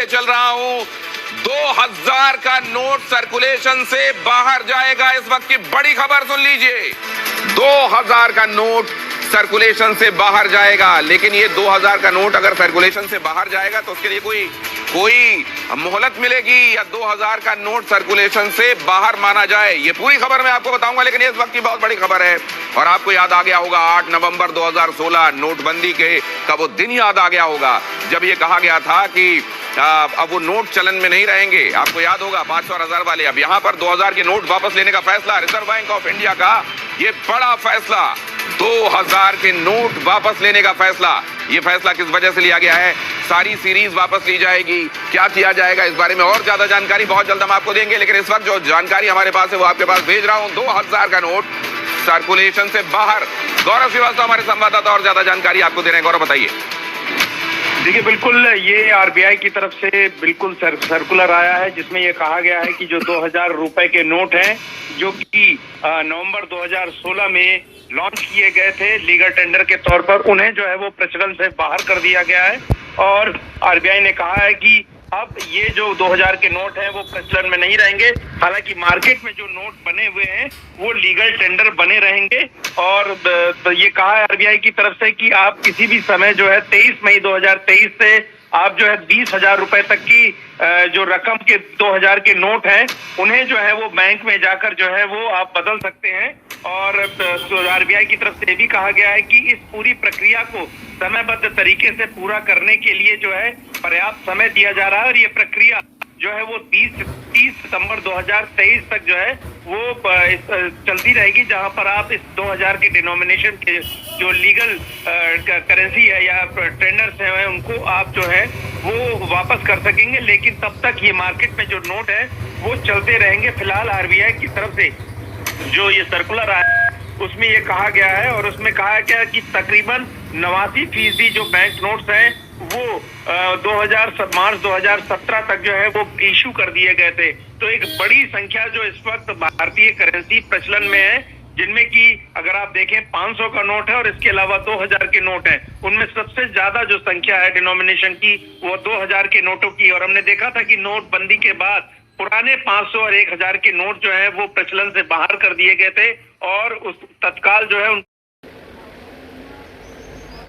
लिए चल रहा हूं। 2000 का नोट सर्कुलेशन से बाहर जाएगा, इस वक्त की बड़ी खबर सुन लीजिए। 2000 का नोट सर्कुलेशन से बाहर जाएगा, लेकिन ये 2000 का नोट अगर सर्कुलेशन से बाहर जाएगा तो उसके लिए कोई मोहलत मिलेगी या 2000 का नोट सर्कुलेशन से बाहर माना जाए, ये पूरी खबर मैं आपको बताऊंगा। लेकिन ये इस वक्त की बहुत बड़ी खबर है और आपको याद आ गया होगा 8 नवंबर 2016 नोटबंदी के का वो दिन याद आ गया होगा जब ये कहा गया था कि अब वो नोट चलन में नहीं रहेंगे। आपको याद होगा 500 और 1000 वाले। अब यहां पर 2000 के नोट वापस लेने का फैसला, रिजर्व बैंक ऑफ इंडिया का ये बड़ा फैसला, 2000 के नोट वापस लेने का फैसला। ये फैसला किस वजह से लिया गया है, सारी सीरीज वापस ली जाएगी, क्या किया जाएगा, इस बारे में और ज्यादा जानकारी बहुत जल्द हम आपको देंगे। लेकिन इस वक्त जो जानकारी हमारे पास है वो आपके पास भेज रहा हूं। 2000 का नोट सर्कुलेशन से बाहर। गौरव श्रीवास्तव हमारे संवाददाता और ज्यादा जानकारी आपको दे रहे हैं। गौरव बताइए। देखिए, बिल्कुल ये आरबीआई की तरफ से बिल्कुल सर्कुलर आया है जिसमें ये कहा गया है कि जो 2000 रुपए के नोट हैं जो कि नवंबर 2016 में लॉन्च किए गए थे लीगल टेंडर के तौर पर, उन्हें जो है वो प्रचलन से बाहर कर दिया गया है। और आरबीआई ने कहा है कि अब ये जो 2000 के नोट हैं वो प्रचलन में नहीं रहेंगे। हालांकि मार्केट में जो नोट बने हुए हैं वो लीगल टेंडर बने रहेंगे। और ये कहा है आरबीआई की तरफ से कि आप किसी भी समय जो है 23 मई 2023 से आप जो है 20,000 रुपए तक की जो रकम के 2000 के नोट हैं उन्हें जो है वो बैंक में जाकर जो है वो आप बदल सकते हैं। और आरबीआई की तरफ से ये भी कहा गया है कि इस पूरी प्रक्रिया को समयबद्ध तरीके से पूरा करने के लिए जो है पर्याप्त समय दिया जा रहा है। और ये प्रक्रिया जो है वो 30 सितंबर 2023 तक जो है वो चलती रहेगी, जहां पर आप इस 2000 के डिनोमिनेशन के जो लीगल करेंसी है या टेंडर्स है उनको आप जो है वो वापस कर सकेंगे। लेकिन तब तक ये मार्केट में जो नोट है वो चलते रहेंगे। फिलहाल आरबीआई की तरफ से जो ये सर्कुलर आया उसमें ये कहा गया है और उसमें कहा गया कि तकरीबन 89% जो बैंक नोट्स हैं वो मार्च 2017 तक जो है वो इशू कर दिए गए थे। तो एक बड़ी संख्या जो इस वक्त भारतीय करेंसी प्रचलन में है, जिनमें कि अगर आप देखें 500 का नोट है और इसके अलावा 2000 के नोट हैं, उनमें सबसे ज्यादा जो संख्या है डिनोमिनेशन की वो 2000 के नोटों की। और हमने देखा था कि नोटबंदी के बाद पुराने 500 और 1000 के नोट जो है वो प्रचलन से बाहर कर दिए गए थे और उस तत्काल जो है